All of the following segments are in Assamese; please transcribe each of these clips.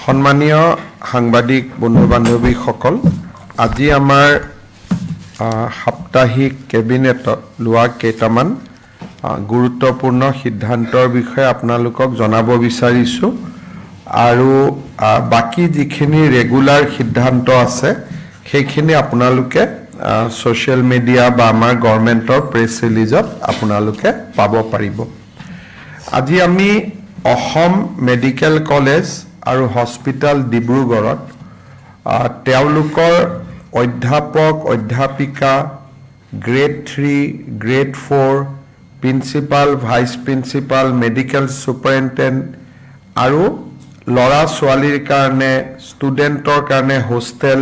সম্মানীয় সাংবাদিক বন্ধু বান্ধৱীসকল, আজি আমাৰ সাপ্তাহিক কেবিনেটত লোৱা কেইটামান গুৰুত্বপূৰ্ণ সিদ্ধান্তৰ বিষয়ে আপোনালোকক জনাব বিচাৰিছোঁ আৰু বাকি যিখিনি ৰেগুলাৰ সিদ্ধান্ত আছে সেইখিনি আপোনালোকে সোশ্যাল মিডিয়া বা আমাৰ গভৰ্ণমেণ্টৰ প্ৰেছ ৰিলিজত আপোনালোকে পাব পাৰিব। আজি আমি অসম মেডিকেল কলেজ আৰু হস্পিটাল ডিব্ৰুগড়ত তেওঁলোকৰ অধ্যাপক অধ্যাপিকা grade 3 grade 4 principal vice principal medical superintendent আৰু ল'ৰা ছোৱালীৰ কাৰণে ষ্টুডেণ্টৰ কাৰণে হোষ্টেল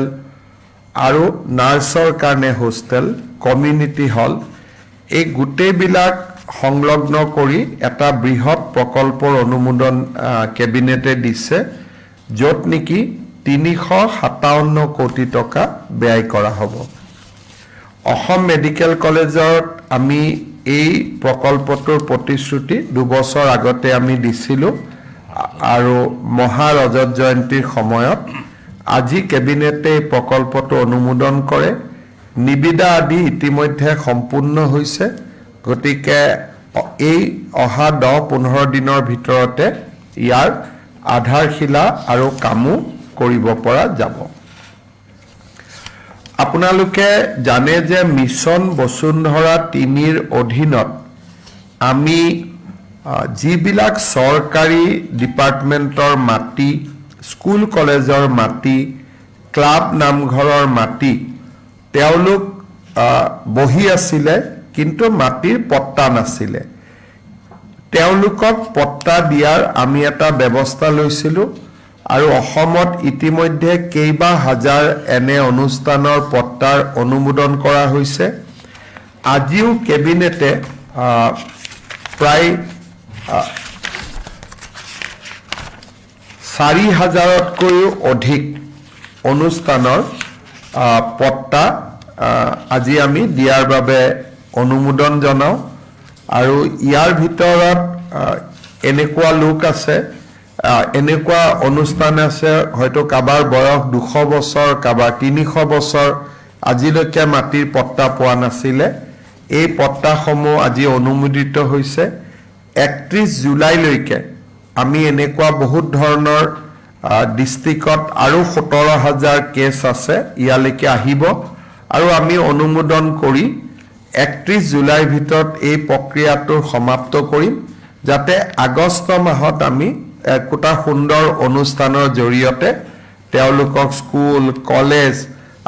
আৰু নাৰ্ছৰ কাৰণে হোষ্টেল কমিউনিটি হল এই গোটেইবিলাক সংলগ্ন কৰি এটা বৃহৎ প্ৰকল্পৰ অনুমোদন কেবিনেটে দিছে, য'ত নেকি 357 কোটি টকা ব্যয় কৰা হ'ব। অসম মেডিকেল কলেজত আমি এই প্ৰকল্পটোৰ প্ৰতিশ্ৰুতি 2 বছৰ আগতে আমি দিছিলোঁ আৰু মহা ৰজত জয়ন্তীৰ সময়ত আজি কেবিনেটে এই প্ৰকল্পটো অনুমোদন কৰে। নিবিদা আদি ইতিমধ্যে সম্পূৰ্ণ হৈছে, গতিকে এই অহা 10-15 দিনৰ ভিতৰতে ইয়াৰ আধাৰশিলা আৰু কামো কৰিব পৰা যাব। আপোনালোকে জানে যে মিছন বসুন্ধৰা 3ৰ অধীনত আমি যিবিলাক চৰকাৰী ডিপাৰ্টমেণ্টৰ মাটি, স্কুল কলেজৰ মাটি, ক্লাব নামঘৰৰ মাটি তেওঁলোক বহি আছিলে কিন্তু মাটিৰ পট্টা নাছিলে, তেওঁলোকক পট্টা দিয়াৰ আমি এটা ব্যৱস্থা লৈছিলোঁ আৰু অসমত ইতিমধ্যে কেইবা হাজাৰ এনে অনুষ্ঠানৰ পট্টাৰ অনুমোদন কৰা হৈছে। আজিও কেবিনেটে প্ৰায় 4,000তকৈও অধিক অনুষ্ঠানৰ পট্টা আজি আমি দিয়াৰ বাবে অনুমোদন জনাওঁ আৰু ইয়াৰ ভিতৰত এনেকুৱা লোক আছে, এনেকুৱা অনুষ্ঠান আছে হয়তো কাবাৰ বয়স 200 বছৰ কাবাৰ 300 বছৰ আজিলৈকে মাটিৰ পট্টা পোৱা নাছিলে। এই পট্টাসমূহ আজি অনুমোদিত হৈছে। 31 জুলাইলৈকে আমি এনেকুৱা বহুত ধৰণৰ ডিষ্ট্ৰিক্টত আৰু 17,000 কেছ আছে, ইয়ালৈকে আহিব আৰু আমি অনুমোদন কৰি 31 জুলাইৰ ভিতৰত এই প্ৰক্ৰিয়াটো সমাপ্ত কৰিম, যাতে আগষ্ট মাহত আমি একোটা সুন্দৰ অনুষ্ঠানৰ জৰিয়তে তেওঁলোকক স্কুল কলেজ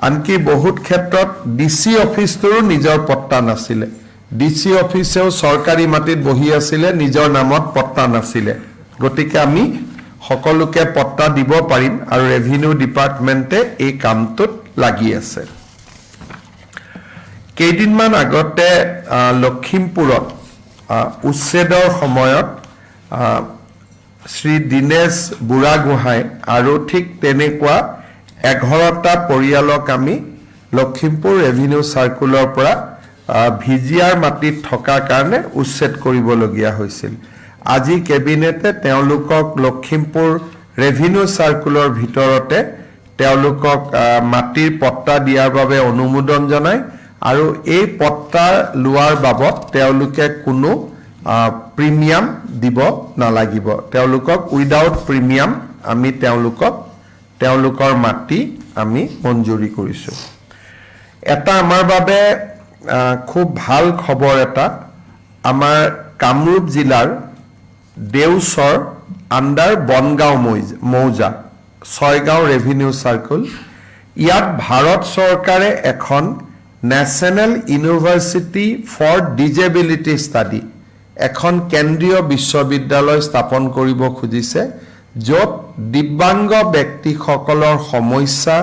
আনকি বহুত ক্ষেত্ৰত ডিচি অফিচটোৰো নিজৰ পট্টা নাছিলে, ডিচি অফিচেও চৰকাৰী মাটিত বহি আছিলে, নিজৰ নামত পট্টা নাছিলে। গতিকে আমি সকলোকে পট্টা দিব পাৰিম আৰু ৰেভিনিউ ডিপাৰ্টমেণ্টে এই কামটোত লাগি আছে। কেইদিনমান আগতে লখিমপুৰত উচ্ছেদৰ সময়ত শ্ৰী দীনেশ বুঢ়াগোহাঁই আৰু ঠিক তেনেকুৱা 11টা পৰিয়ালক আমি লখিমপুৰ ৰেভিনিউ চাৰ্কুলৰ পৰা ভিজিআৰ মাটিত থকাৰ কাৰণে উচ্ছেদ কৰিবলগীয়া হৈছিল। আজি কেবিনেটে তেওঁলোকক লখিমপুৰ ৰেভিনিউ চাৰ্কুলৰ ভিতৰতে তেওঁলোকক মাটিৰ পট্টা দিয়াৰ বাবে অনুমোদন জনায় আৰু এই পট্টা লোৱাৰ বাবদ তেওঁলোকে কোনো প্ৰিমিয়াম দিব নালাগিব। তেওঁলোকক উইদাউট প্ৰিমিয়াম আমি তেওঁলোকৰ মাটি আমি মঞ্জুৰি কৰিছোঁ। এটা আমাৰ বাবে খুব ভাল খবৰ এটা, আমাৰ কামৰূপ জিলাৰ দেওচৰ আণ্ডাৰ বনগাঁও মৌজা 6গাঁও ৰেভিনিউ চাৰ্কুল, ইয়াত ভাৰত চৰকাৰে এখন national university for disability study এখন কেন্দ্ৰীয় বিশ্ববিদ্যালয় স্থাপন কৰিব খুজিছে, য'ত দিব্যাংগ ব্যক্তিসকলৰ সমস্যা,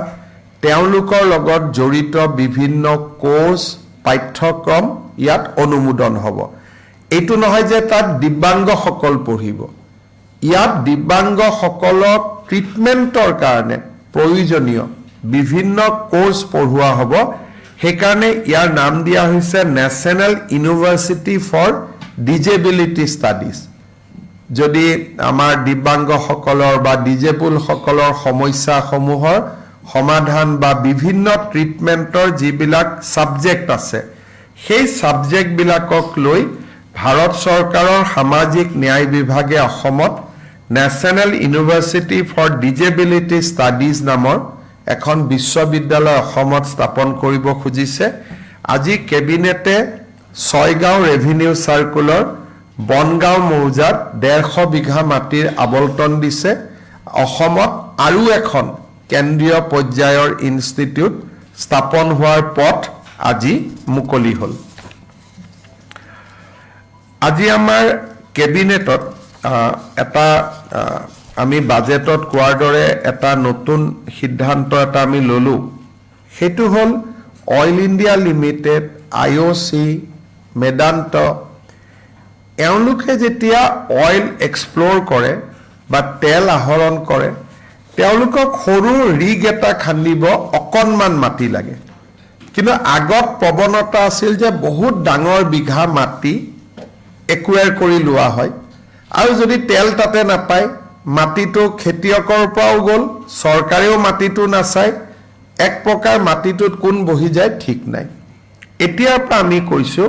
তেওঁলোকৰ লগত জড়িত বিভিন্ন কোৰ্চ পাঠ্যক্ৰম ইয়াত অনুমোদন হ'ব। এইটো নহয় যে তাত দিব্যাংগসকল পঢ়িব, ইয়াত দিব্যাংগসকলক ট্ৰিটমেণ্টৰ কাৰণে প্ৰয়োজনীয় বিভিন্ন কোৰ্চ পঢ়োৱা হ'ব। সেইকাৰণে ইয়াৰ নাম দিয়া হৈছে national university for disability studies. যদি আমাৰ দিব্যাংগসকলৰ বা ডিজেবলসকলৰ সমস্যাসমূহৰ সমাধান বা বিভিন্ন ট্ৰিটমেণ্টৰ যিবিলাক ছাবজেক্ট আছে সেই ছাবজেক্টবিলাকক লৈ ভাৰত চৰকাৰৰ সামাজিক ন্যায় বিভাগে অসমত national university for disability studies নামৰ এখন বিশ্ববিদ্যালয় অসমত স্থাপন কৰিব খুজিছে। আজি কেবিনেটে ছয়গাঁও ৰেভিনিউ চাৰ্কুলৰ বনগাঁও মৌজাত 150 বিঘা মাটিৰ আবণ্টন দিছে। অসমত আৰু এখন কেন্দ্ৰীয় পৰ্যায়ৰ ইনষ্টিটিউট স্থাপন হোৱাৰ পথ আজি মুকলি হ'ল। আজি আমাৰ কেবিনেটত এটা আমি বাজেটত কোৱাৰ দৰে এটা নতুন সিদ্ধান্ত এটা আমি ল'লোঁ। সেইটো হ'ল oil India limited, IOC, Medanta এওঁলোকে যেতিয়া অইল এক্সপ্ল'ৰ কৰে বা তেল আহৰণ কৰে তেওঁলোকক সৰু ৰিগ এটা খান্দিব অকণমান মাটি লাগে। কিন্তু আগত প্ৰৱণতা আছিল যে বহুত ডাঙৰ বিঘা মাটি একুৱায়াৰ কৰি লোৱা হয় আৰু যদি তেল তাতে নাপায় মাটিটো খেতিয়কৰ পৰাও গ'ল, চৰকাৰেও মাটিটো নাচায়, এক প্ৰকাৰ মাটিটোত কোন বহি যায় ঠিক নাই। এতিয়াৰ পৰা আমি কৈছোঁ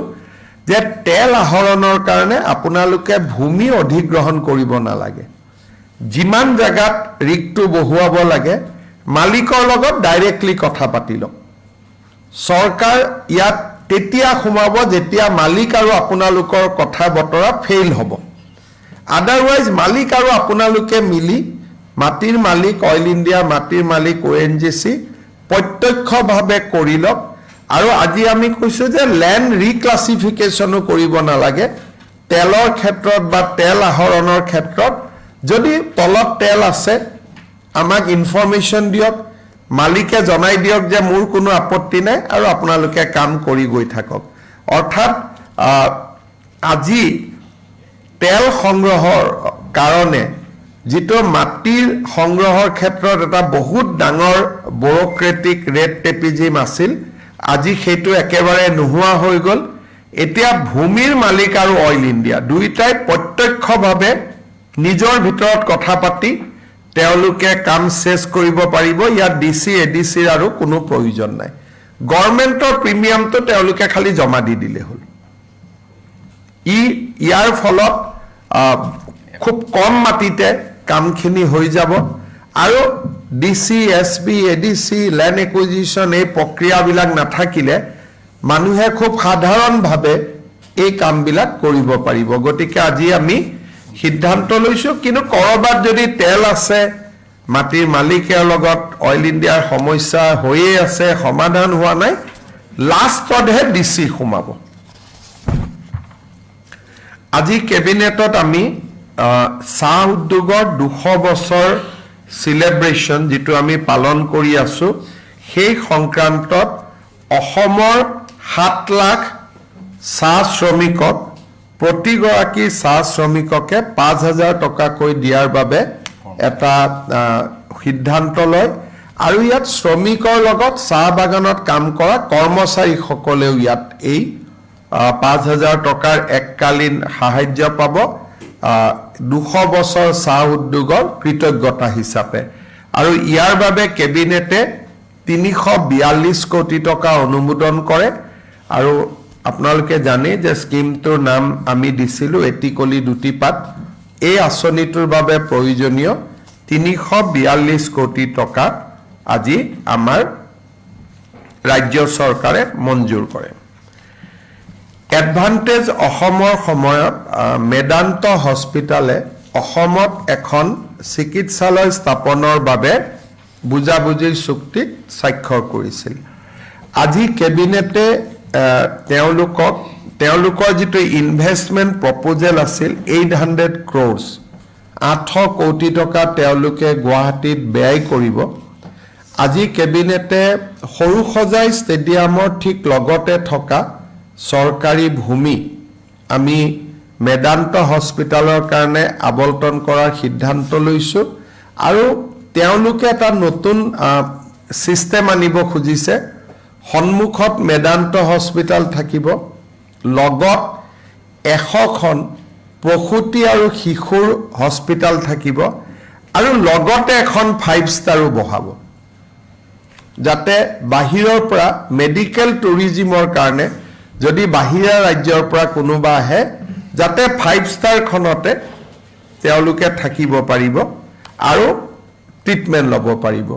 যে তেল আহৰণৰ কাৰণে আপোনালোকে ভূমি অধিগ্ৰহণ কৰিব নালাগে। যিমান জেগাত ৰিগটো বহুৱাব লাগে মালিকৰ লগত ডাইৰেক্টলি কথা পাতি লওক। চৰকাৰ ইয়াত তেতিয়া সোমাব যেতিয়া মালিক আৰু আপোনালোকৰ কথা বতৰা ফেইল হ'ব। আদাৰৱাইজ মালিক আৰু আপোনালোকে মিলি মাটিৰ মালিক অইল ইণ্ডিয়া, মাটিৰ মালিক ONGC প্ৰত্যক্ষভাৱে কৰি লওক। আৰু আজি আমি কৈছোঁ যে লেণ্ড ৰিক্লাছিফিকেশ্যনো কৰিব নালাগে। তেলৰ ক্ষেত্ৰত বা তেল আহৰণৰ ক্ষেত্ৰত যদি তলত তেল আছে আমাক ইনফৰমেশ্যন দিয়ক, মালিকে জনাই দিয়ক যে মোৰ কোনো আপত্তি নাই আৰু আপোনালোকে কাম কৰি গৈ থাকক। অৰ্থাৎ আজি তেল সংগ্ৰহৰ কাৰণে যিটো মাটিৰ সংগ্ৰহৰ ক্ষেত্ৰত এটা বহুত ডাঙৰ ব্যুৰ'ক্ৰেটিক ৰেড টেপিজিম আছিল, আজি সেইটো একেবাৰে নোহোৱা হৈ গ'ল। এতিয়া ভূমিৰ মালিক আৰু অইল ইণ্ডিয়া দুয়োটাই প্ৰত্যক্ষভাৱে নিজৰ ভিতৰত কথা পাতি তেওঁলোকে কাম চেছ কৰিব পাৰিব। ইয়াত DC, ADCৰ আৰু কোনো প্ৰয়োজন নাই। গভৰ্ণমেণ্টৰ প্ৰিমিয়ামটো তেওঁলোকে খালি জমা দি দিলে হ'ল। ইয়াৰ ফলত খুব কম মাটিতে কামখিনি হৈ যাব আৰু DC, SB, ADC, land acquisition এই প্ৰক্ৰিয়াবিলাক নাথাকিলে মানুহে খুব সাধাৰণভাৱে এই কামবিলাক কৰিব পাৰিব। গতিকে আজি আমি সিদ্ধান্ত লৈছোঁ। কিন্তু ক'ৰবাত যদি তেল আছে, মাটিৰ মালিকৰ লগত অইল ইণ্ডিয়াৰ সমস্যা হৈয়ে আছে, সমাধান হোৱা নাই, লাষ্টতহে DC সোমাব। আজি কেবিনেটত আমি চাহ উদ্যোগৰ 200 বছৰ চিলেব্ৰেশ্যন যিটো আমি পালন কৰি আছোঁ সেই সংক্ৰান্তত অসমৰ 7 লাখ চাহ শ্ৰমিকক প্ৰতিগৰাকী চাহ শ্ৰমিককে 5,000 টকাকৈ দিয়াৰ বাবে এটা সিদ্ধান্ত লয়। আৰু ইয়াত শ্ৰমিকৰ লগত চাহ বাগানত কাম কৰা কৰ্মচাৰীসকলেও ইয়াত এই 5,000 টকাৰ এককালীন সাহায্য পাব 200 বছৰ চাহ উদ্যোগৰ কৃতজ্ঞতা হিচাপে। আৰু ইয়াৰ বাবে কেবিনেটে 342 কোটি টকা অনুমোদন কৰে। আৰু আপোনালোকে জানে যে স্কিমটোৰ নাম আমি দিছিলোঁ এটিকলি দুটিপাত। এই আঁচনিটোৰ বাবে প্ৰয়োজনীয় 342 কোটি টকা আজি আমাৰ ৰাজ্য চৰকাৰে মঞ্জুৰ কৰে। এডভান্টেজ অসমৰ সময়ত মেদান্ত হস্পিটালে অসমত এখন চিকিৎসালয় স্থাপনৰ বাবে বুজাবুজিৰ চুক্তিত স্বাক্ষৰ কৰিছিল। আজি কেবিনেটে তেওঁলোকৰ যিটো ইনভেষ্টমেণ্ট প্ৰপ'জেল আছিল 800 crores 800 কোটি টকা তেওঁলোকে গুৱাহাটীত ব্যয় কৰিব। আজি কেবিনেটে সৰুসজাই ষ্টেডিয়ামৰ ঠিক লগতে থকা চৰকাৰী ভূমি আমি মেদান্ত হস্পিটালৰ কাৰণে আবণ্টন কৰাৰ সিদ্ধান্ত লৈছোঁ। আৰু তেওঁলোকে এটা নতুন ছিষ্টেম আনিব খুজিছে। সন্মুখত মেদান্ত হস্পিটাল থাকিব, লগত 100খন প্ৰসূতি আৰু শিশুৰ হস্পিটাল থাকিব আৰু লগতে এখন 5 ষ্টাৰো বহাব যাতে বাহিৰৰ পৰা মেডিকেল টুৰিজিমৰ কাৰণে যদি বাহিৰা ৰাজ্যৰ পৰা কোনোবা আহে যাতে 5 ষ্টাৰখনতে তেওঁলোকে থাকিব পাৰিব আৰু ট্ৰিটমেণ্ট ল'ব পাৰিব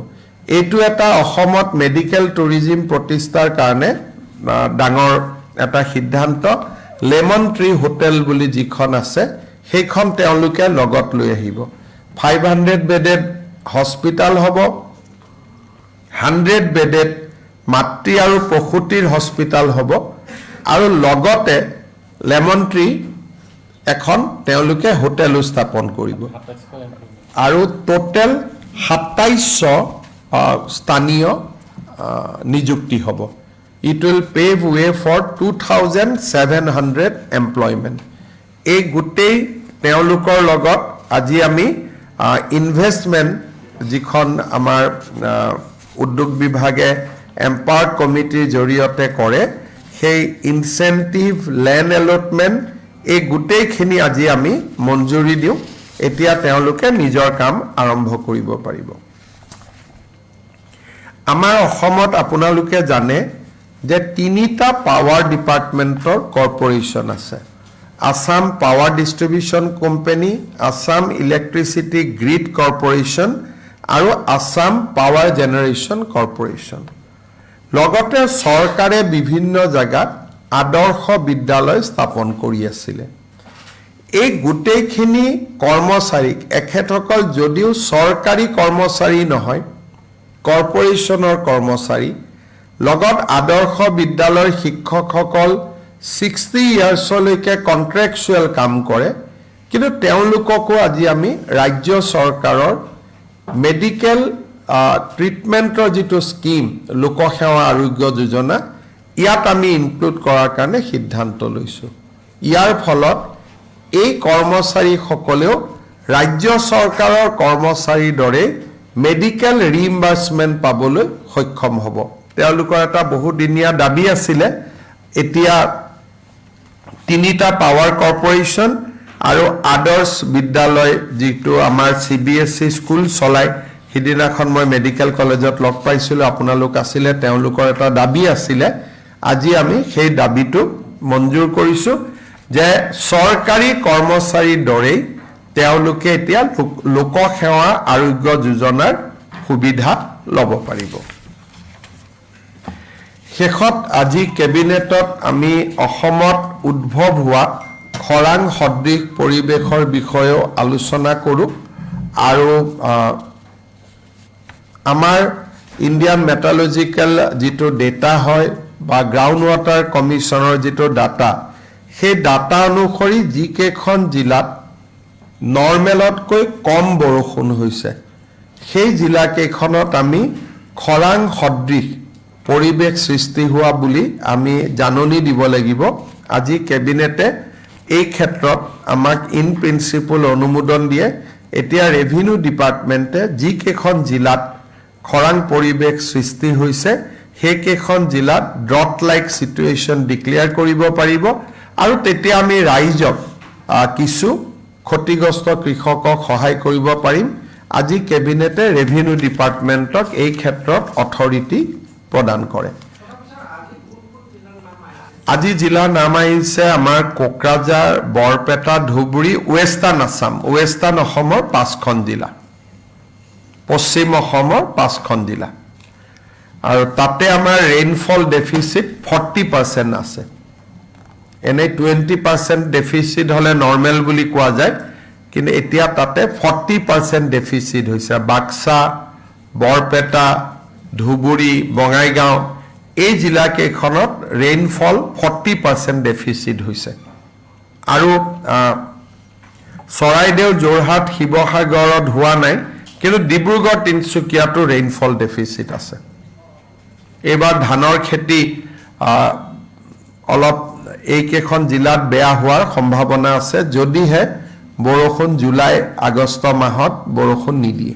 এইটো এটা অসমত মেডিকেল টুৰিজিম প্ৰতিষ্ঠাৰ কাৰণে ডাঙৰ এটা সিদ্ধান্ত লেমন ট্ৰি হোটেল বুলি যিখন আছে সেইখন তেওঁলোকে লগত লৈ আহিব 500 বেডেড হস্পিটাল হ'ব 100 বেডেড মাতৃ আৰু প্ৰসূতিৰ হস্পিটাল হ'ব আৰু লগতে লেমন ট্ৰি এখন তেওঁলোকে হোটেল স্থাপন কৰিব আৰু টোটেল 2700 স্থানীয় নিযুক্তি হ'ব It will pave way for 2,700 employment. এই গোটেই তেওঁলোকৰ লগত আজি আমি ইনভেষ্টমেণ্ট যিখন আমাৰ উদ্যোগ বিভাগে এম্পাৱাৰ্ড কমিটিৰ জৰিয়তে কৰে সেই ইনচেন্টিভ লেণ্ড এলটমেণ্ট এই গোটেইখিনি আজি আমি মঞ্জুৰি দিওঁ এতিয়া তেওঁলোকে নিজৰ কাম আৰম্ভ কৰিব পাৰিব আমাৰ অসমত আপোনালোকে জানে যে 3টা পাৱাৰ ডিপাৰ্টমেণ্টৰ কৰ্পোৰেশ্যন আছে Assam power distribution company Assam electricity grid corporation আৰু আসাম পাৱাৰ জেনেৰেশ্যন কৰ্পোৰেশ্যন লগতে চৰকাৰে বিভিন্ন জায়গাত আদৰ্শ বিদ্যালয় স্থাপন কৰি আছিল এই গোটেইখিনি কৰ্মচাৰীক এখেতসকল যদিও চৰকাৰী কৰ্মচাৰী নহয় কৰ্পোৰেশ্যনৰ কৰ্মচাৰী লগত আদৰ্শ বিদ্যালয়ৰ শিক্ষকসকল 60 ইয়াৰ্ছলৈকে কন্ট্ৰেকচুৱেল কাম কৰে কিন্তু তেওঁলোককো আজি আমি ৰাজ্য চৰকাৰৰ মেডিকেল ট্ৰিটমেণ্টৰ যিটো স্কিম লোকসেৱা আৰোগ্য যোজনা ইয়াত আমি ইনক্লুড কৰাৰ কাৰণে সিদ্ধান্ত লৈছো ইয়াৰ ফলত এই কৰ্মচাৰীসকলেও ৰাজ্য চৰকাৰৰ কৰ্মচাৰীৰ দৰে মেডিকেল ৰিইম্বাৰ্সমেন্ট পাবলৈ সক্ষম হ'ব তেওঁলোকৰ এটা বহুদিনীয়া দাবী আছিল এতিয়া 3টা পাৱাৰ কৰ্পোৰেশ্যন আৰু আদৰ্শ বিদ্যালয় যিটো আমাৰ CBSE স্কুল চলাই হিদিনাখন মই মেডিকেল কলেজত লগ পাইছিলো আপোনালোক আছিল তেওঁলোকৰ এটা দাবী আছিল আজি আমি সেই দাবীটো মঞ্জুৰ কৰিছো যে চৰকাৰী কৰ্মচাৰীৰ দৰে তেওঁলোকে এতিয়া লোকসেৱা আৰোগ্য যোজনাৰ সুবিধা ল'ব পাৰিব শেষত আজি কেবিনেটত আমি অসমত উদ্ভৱ হোৱা খৰাং সদৃশ পৰিৱেশৰ বিষয়েও আলোচনা কৰোঁ আৰু আমাৰ ইণ্ডিয়ান মেটালজিক্যাল যিটো ডেটা হয় বা গ্ৰাউণ্ড ৱাটাৰ কমিশ্যনৰ যিটো ডাটা সেই ডাটা অনুসৰি যিকেইখন জিলাত নৰ্মেলতকৈ কম বৰষুণ হৈছে সেই জিলাকেইখনত আমি খৰাং সদৃশ পৰিৱেশ সৃষ্টি হোৱা বুলি আমি জাননী দিব লাগিব আজি কেবিনেটে এই ক্ষেত্ৰত আমাক ইন প্ৰিন্সিপল অনুমোদন দিয়ে এতিয়া ৰেভিনিউ ডিপাৰ্টমেণ্টে যিকেইখন জিলাত খৰাং পৰিৱেশ সৃষ্টি হৈছে সেইকেইখন জিলাত ড্ৰট লাইক সিচুৱেশ্যন ডিক্লেয়াৰ কৰিব পাৰিব আৰু তেতিয়া আমি ৰাইজক কিছু ক্ষতিগ্ৰস্ত কৃষকক সহায় কৰিব পাৰিম আজি কেবিনেটে ৰেভিনিউ ডিপাৰ্টমেণ্টক এই ক্ষেত্ৰত অথৰিটি প্ৰদান কৰে আজি জিলাৰ নাম আহিছে আমাৰ কোকৰাঝাৰ বৰপেটা ধুবুৰী ৱেষ্টাৰ্ণ অসমৰ 5খন জিলা পশ্চিম অসমৰ 5খন জিলা আৰু তাতে আমাৰ ৰেইনফল ডেফিচিট 40% আছে এনে 20% ডেফিচিট হলে নৰ্মেল বুলি কোৱা যায় কিন্তু এতিয়া তাতে 40% ডেফিচিট হৈছে বাক্সা বৰপেটা ধুবুৰী বঙাইগাঁও এই জিলাকেইখনত ৰেইনফল 40% ডেফিচিট হৈছে আৰু চৰাইদেউ যোৰহাট শিৱসাগৰত হোৱা নাই কিন্তু ডিব্ৰুগড় তিনচুকীয়াতো ৰেইনফল ডেফিচিট আছে এবাৰ ধানৰ খেতি অলপ এইকেইখন জিলাত বেয়া হোৱাৰ সম্ভাৱনা আছে যদিহে বৰষুণ জুলাই আগষ্ট মাহত বৰষুণ নিদিয়ে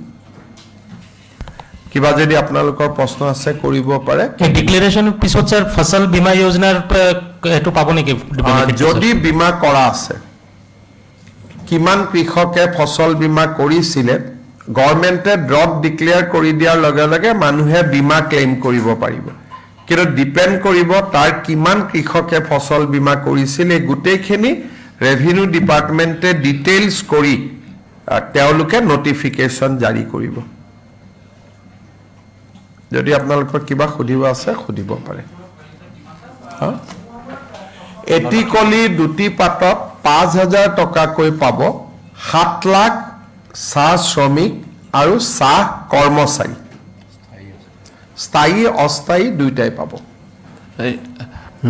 কিবা যদি আপোনালোকৰ প্ৰশ্ন আছে কৰিব পাৰে ডিক্লেৰেশ্যন পিছত স্যাৰ ফসল বীমা যোজনাৰ এটো পাব নেকি যদি বীমা কৰা আছে কিমান কৃষকে ফসল বীমা কৰিছিলে গভৰ্ণমেণ্টে ড্ৰপ ডিক্লেয়াৰ কৰি দিয়াৰ লগে লগে মানুহে বীমা ক্লেইম কৰিব পাৰিব কিন্তু ডিপেণ্ড কৰিব তাৰ কিমান কৃষকে ফসল বীমা কৰিছিল এই গোটেইখিনি ৰেভিনিউ ডিপাৰ্টমেণ্টে ডিটেইলছ কৰি তেওঁলোকে নটিফিকেশ্যন জাৰি কৰিব যদি আপোনালোকৰ কিবা সুধিব আছে সুধিব পাৰে এটি কলি দুটি পাতত 5,000 টকাকৈ পাব 7 লাখ চাহ শ্ৰমিক আৰু চাহ কৰ্মচাৰী স্থায়ী অস্থায়ী দুইটাই পাব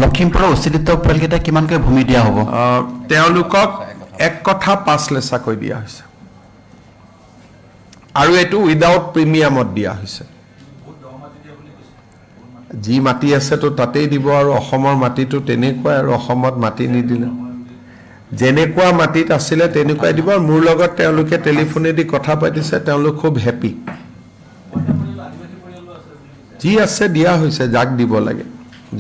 লখিমপুৰৰ উচ্ছেদিত পৰিয়ালকেইটা কিমানকৈ ভূমি দিয়া হ'ব তেওঁলোকক এক কথা 5 লেচাকৈ দিয়া হৈছে আৰু এইটো উইদাউট প্ৰিমিয়ামত দিয়া হৈছে যি মাটি আছে তো তাতেই দিব আৰু অসমৰ মাটিটো তেনেকুৱাই আৰু অসমত মাটি নিদিলে যেনেকুৱা মাটিত আছিলে তেনেকুৱাই দিব আৰু মোৰ লগত তেওঁলোকে টেলিফোনেদি কথা পাতিছে তেওঁলোক খুব হেপী যি আছে দিয়া হৈছে যাক দিব লাগে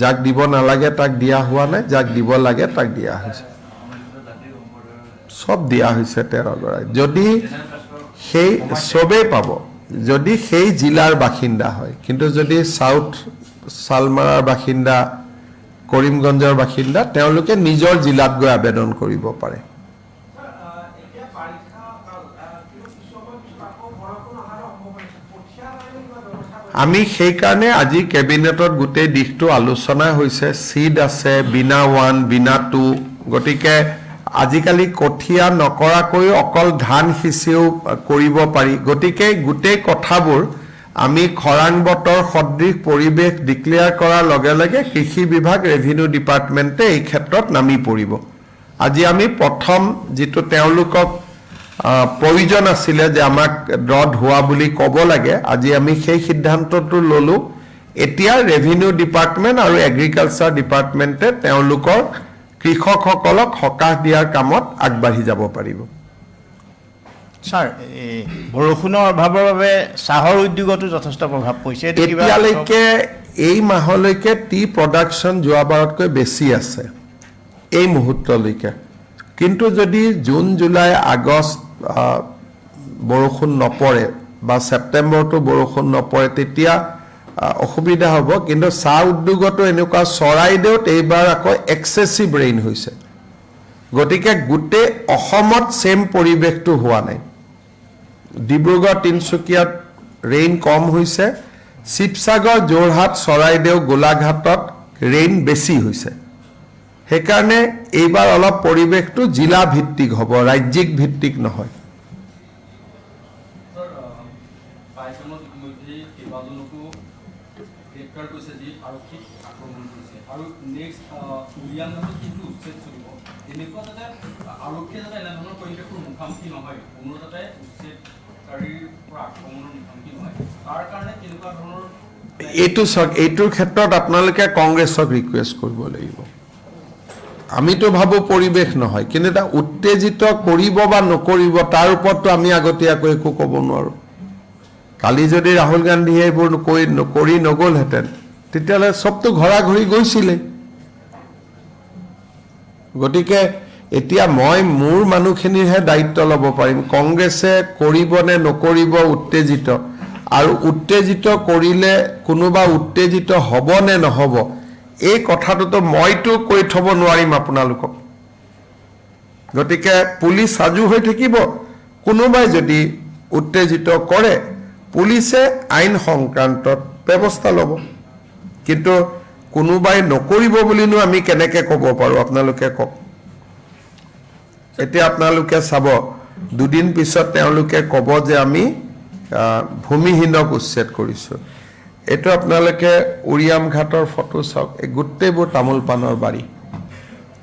যাক দিব নালাগে তাক দিয়া হোৱা নাই যাক দিব লাগে তাক দিয়া হৈছে সব দিয়া হৈছে 13 গৰাকী যদি সেই সবেই পাব যদি সেই জিলাৰ বাসিন্দা হয় কিন্তু যদি সাউথ সালমাৰাৰ বাসিন্দা কৰিমগঞ্জৰ বাসিন্দা তেওঁলোকে নিজৰ জিলাত গৈ আবেদন কৰিব পাৰে আমি সেই কাৰণে আজি কেবিনেটত গোটেই দিশটো আলোচনা হৈছে সিড আছে বিনা 1 বিনা 2 গতিকে আজিকালি কঠিয়া নকৰাকৈ অকল ধান সিঁচিও কৰিব পাৰি গতিকে গোটেই কথাবোৰ আমি খৰাং বতৰ সদৃশ পৰিবেশ ডিক্লেয়াৰ কৰাৰ লগে লগে কৃষি বিভাগ ৰেভিনিউ ডিপাৰ্টমেণ্টে এই ক্ষেত্ৰত নামি পৰিব আজি আমি প্ৰথম যেটো তেওঁলোকক প্ৰয়োজন আছিলে যে আমাক ড্ৰট হোৱা বুলি ক'ব লাগে আজি আমি সেই সিদ্ধান্তটো ললো এতিয়া ৰেভিনিউ ডিপাৰ্টমেণ্ট আৰু এগ্ৰিকালচাৰ ডিপাৰ্টমেণ্টে তেওঁলোকৰ কৃষকসকলক সকাহ দিয়াৰ কামত আগবাঢ়ি যাব পাৰিব স্যাৰ বৰষুণৰ অভাৱৰ বাবে চাহৰ উদ্যোগতো যথেষ্ট প্ৰভাৱ পৰিছে এতিয়ালৈকে এই মাহলৈকে টি প্ৰডাকশ্যন যোৱাবাৰতকৈ বেছি আছে এই মুহূৰ্তলৈকে কিন্তু যদি জুন জুলাই আগষ্ট বৰষুণ নপৰে বা ছেপ্টেম্বৰটো বৰষুণ নপৰে তেতিয়া অসুবিধা হ'ব কিন্তু চাহ উদ্যোগতো এনেকুৱা চৰাইদেউত এইবাৰ আকৌ এক্সেছিভ ৰেইন হৈছে গতিকে গোটেই অসমত সেম পৰিৱেশটো হোৱা নাই ডিব্ৰুগড় তিনচুকীয়াত ৰেইন কম হৈছে শিৱসাগৰ যোৰহাট চৰাইদেউ গোলাঘাটত ৰেইন বেছি হৈছে সেইকাৰণে এইবাৰ অলপ পৰিৱেশটো জিলা ভিত্তিক হ'ব ৰাজ্যিক ভিত্তিক নহয় এইটোৰ ক্ষেত্ৰত আপোনালোকে কংগ্ৰেছক ৰিকুৱেষ্ট কৰিব লাগিব আমিতো ভাবো পৰিৱেশ নহয় কিন্তু এটা উত্তেজিত কৰিব বা নকৰিব তাৰ ওপৰতো আমি আগতীয়াকৈ একো ক'ব নোৱাৰো কালি যদি ৰাহুল গান্ধীয়ে এইবোৰ কৰি নগ'লহেঁতেন তেতিয়াহ'লে সবটো ঘৰা ঘৰি গৈছিলে গতিকে এতিয়া মই মোৰ মানুহখিনিৰহে দায়িত্ব ল'ব পাৰিম কংগ্ৰেছে কৰিব নে নকৰিব উত্তেজিত আৰু উত্তেজিত কৰিলে কোনোবা উত্তেজিত হ'ব নে নহ'ব এই কথাটোতো মইতো কৈ থব নোৱাৰিম আপোনালোকক গতিকে পুলিচ সাজু হৈ থাকিব কোনোবাই যদি উত্তেজিত কৰে পুলিচে আইন সংক্ৰান্তত ব্যৱস্থা ল'ব কিন্তু কোনোবাই নকৰিব বুলিনো আমি কেনেকৈ ক'ব পাৰো আপোনালোকে কওক এতিয়া আপোনালোকে চাব দুদিন পিছত তেওঁলোকে ক'ব যে আমি ভূমিহীনক উচ্ছেদ কৰিছো এইটো আপোনালোকে উৰিয়াম ঘাটৰ ফটো চাওক এই গোটেইবোৰ তামোল পানৰ বাৰী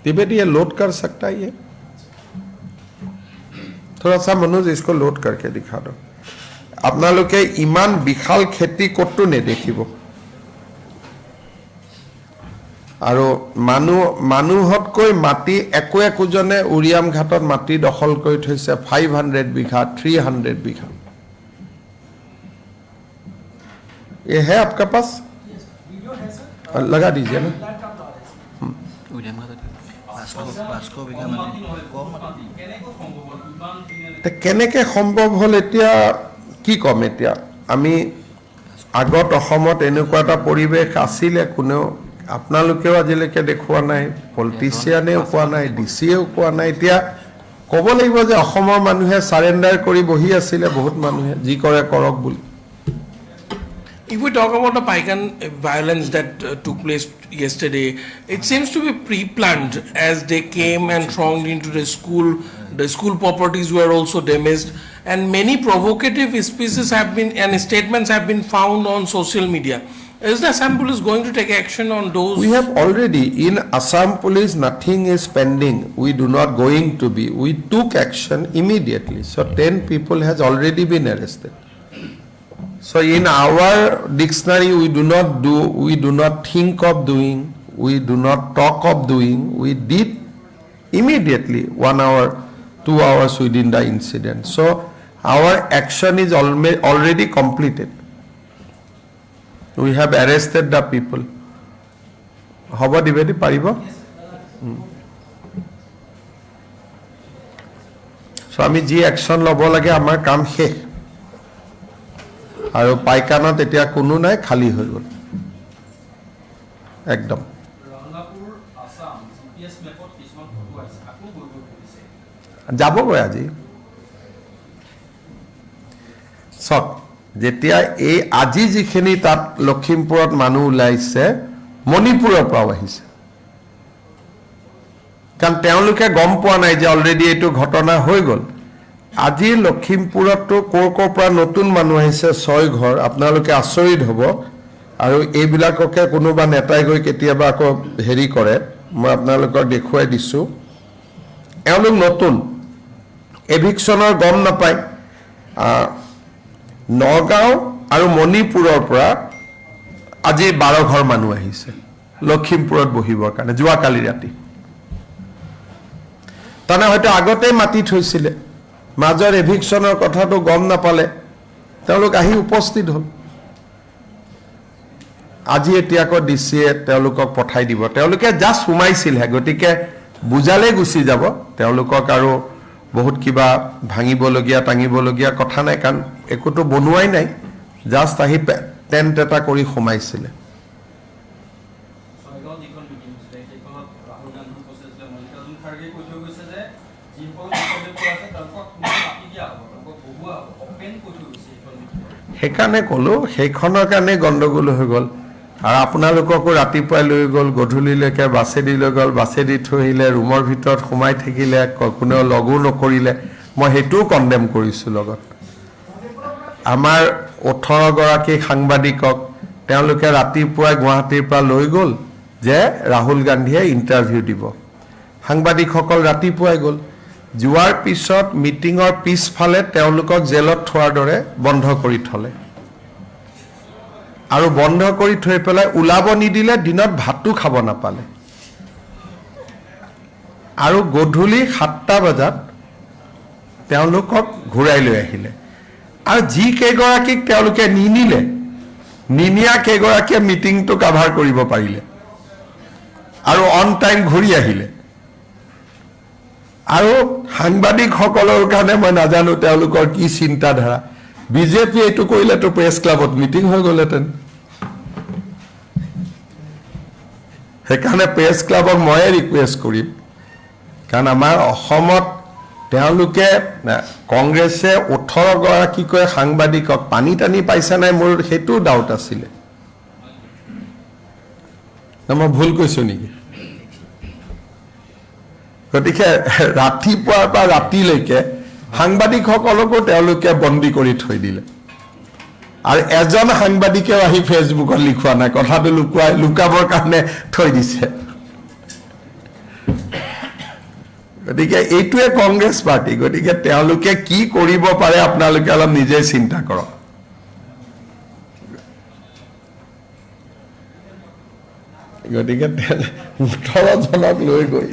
तिबेटी ये लोड कर सकता है ये थोड़ा सा मनोज इसको लोड करके दिखा दो अपना लोग के इमान विशाल खेती कतो ने देखिब আৰু মানুহতকৈ মাটি একো একোজনে উৰিয়াম ঘাটত মাটি দখল কৰি থৈছে 500 বিঘা 300 বিঘা ये है आपका पास वीडियो है सर लगा दीजिए ना 500 বিঘা মাটি কম মাটি কেনেকে সম্ভৱ হ'ল এতিয়া কি ক'ম এতিয়া আমি আগত অসমত এনেকুৱা এটা পৰিৱেশ আছিলে কোনেও আপোনালোকেও আজিলৈকে দেখুওৱা নাই পলিটিচিয়ানেও কোৱা নাই ডিচিয়েও কোৱা নাই এতিয়া ক'ব লাগিব যে অসমৰ মানুহে চাৰেণ্ডাৰ কৰি বহি আছিলে বহুত মানুহে যি কৰে কৰক বুলি If we talk about the Paikan violence that took place yesterday, it seems to be pre-planned as they came and thronged into the school. The school properties were also damaged, and many provocative speeches have been and statements have been found on social media. Is the Assam Police going to take action on those? We have already in Assam Police nothing is pending. We do not going to be. We took action immediately. So 10 people has already been arrested. So in our dictionary we do not think of doing, we do not talk of doing, we did immediately 1 hour, 2 hours within the incident. So our action is already completed. We have arrested the people. Hoba dibedi paribo? So ami ji action lobo lage amar kam sheikh. আৰু পাইকানত এতিয়া কোনো নাই খালী হৈ গ'ল একদম যাবগৈ আজি চক যেতিয়া এই আজি যিখিনি তাত লখিমপুৰত মানুহ ওলাইছে মণিপুৰৰ পৰাও আহিছে কাৰণ তেওঁলোকে গম পোৱা নাই যে অলৰেডি এইটো ঘটনা হৈ গ'ল আজি লখিমপুৰতো কোৰ পৰা নতুন মানুহ আহিছে 6 ঘৰ আপোনালোকে আচৰিত হ'ব আৰু এইবিলাককে কোনোবা নেতাই গৈ কেতিয়াবা আকৌ হেৰি কৰে মই আপোনালোকক দেখুৱাই দিছো এওঁলোক নতুন এভিকচনৰ গম নাপায় নগাঁও আৰু মণিপুৰৰ পৰা আজি 12 ঘৰ মানুহ আহিছে লখিমপুৰত বহিবৰ কাৰণে যোৱাকালি ৰাতি তানে হয়তো আগতে মাতি থৈছিলে মাজৰ এভিকচনৰ কথাটো গম নাপালে তেওঁলোক আহি উপস্থিত হ'ল আজি এতিয়া আকৌ ডিচিয়ে তেওঁলোকক পঠাই দিব তেওঁলোকে জাস্ট সোমাইছিলহে গতিকে বুজালে গুচি যাব তেওঁলোকক আৰু বহুত কিবা ভাঙিবলগীয়া টাঙিবলগীয়া কথা নাই কাৰণ একোটো বনোৱাই নাই জাস্ট আহি টেণ্ট এটা কৰি সোমাইছিলে সেইকাৰণে ক'লো সেইখনৰ কাৰণে গণ্ডগোল হৈ গ'ল আৰু আপোনালোককো ৰাতিপুৱাই লৈ গ'ল গধূলিলৈকে বাছেদি লৈ গ'ল বাছেদি থৈ আহিলে ৰুমৰ ভিতৰত সোমাই থাকিলে কোনেও লগো নকৰিলে মই সেইটোও কণ্ডেম কৰিছোঁ লগত আমাৰ 18 গৰাকী সাংবাদিকক তেওঁলোকে ৰাতিপুৱাই গুৱাহাটীৰ পৰা লৈ গ'ল যে ৰাহুল গান্ধীয়ে ইণ্টাৰভিউ দিব সাংবাদিকসকল ৰাতিপুৱাই গ'ল যোৱাৰ পিছত মিটিঙৰ পিছফালে তেওঁলোকক জেলত থোৱাৰ দৰে বন্ধ কৰি থলে আৰু বন্ধ কৰি থৈ পেলাই ওলাব নিদিলে দিনত ভাতটো খাব নাপালে আৰু গধূলি 7টা বজাত তেওঁলোকক ঘূৰাই লৈ আহিলে আৰু যি কেইগৰাকীক তেওঁলোকে নিনিয়া কেইগৰাকীয়ে মিটিংটো কাভাৰ কৰিব পাৰিলে আৰু অন টাইম ঘূৰি আহিলে আৰু সাংবাদিকসকলৰ কাৰণে মই নাজানো তেওঁলোকৰ কি চিন্তাধাৰা বিজেপি এইটো কৰিলেতো প্ৰেছ ক্লাবত মিটিং হৈ গ'লেতেন সেইকাৰণে প্ৰেছ ক্লাবক ময়ে ৰিকুৱেষ্ট কৰিম কাৰণ আমাৰ অসমত তেওঁলোকে কংগ্ৰেছে 18 গৰাকীকৈ সাংবাদিকক পানী টানি পাইছে নাই মোৰ সেইটো ডাউট আছিলে মই ভুল কৈছো নেকি গতিকে ৰাতিপুৱাৰ পৰা ৰাতিলৈকে সাংবাদিকসকলকো তেওঁলোকে বন্দী কৰি থৈ দিলে আৰু এজন সাংবাদিকেও আহি ফেচবুকত লিখোৱা নাই কথাটো লুকাবৰ কাৰণে থৈ দিছে গতিকে এইটোৱে কংগ্ৰেছ পাৰ্টি গতিকে তেওঁলোকে কি কৰিব পাৰে আপোনালোকে অলপ নিজে চিন্তা কৰক গতিকে 18 জনক লৈ গৈ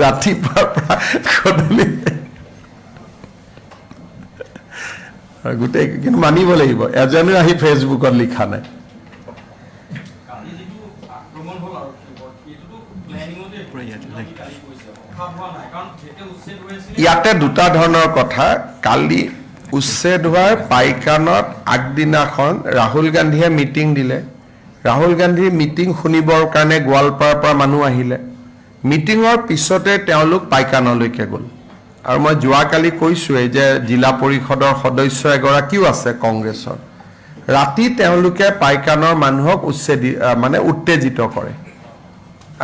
ৰাতিপুৱাৰ পৰা গধূলি গোটেই কিন্তু মানিব লাগিব এজনেও আহি ফেচবুকত লিখা নাই ইয়াত ইয়াতে দুটা ধৰণৰ কথা কালি উচ্ছেদ হোৱাৰ পাইকানত আগদিনাখন ৰাহুল গান্ধীয়ে মিটিং দিলে ৰাহুল গান্ধীৰ মিটিং শুনিবৰ কাৰণে গোৱালপাৰাৰ পৰা মানুহ আহিলে মিটিঙৰ পিছতে তেওঁলোক পাইকানলৈকে গ'ল আৰু মই যোৱাকালি কৈছোঁৱেই যে জিলা পৰিষদৰ সদস্য এগৰাকীও আছে কংগ্ৰেছৰ ৰাতি তেওঁলোকে পাইকানৰ মানুহক উত্তেজিত কৰে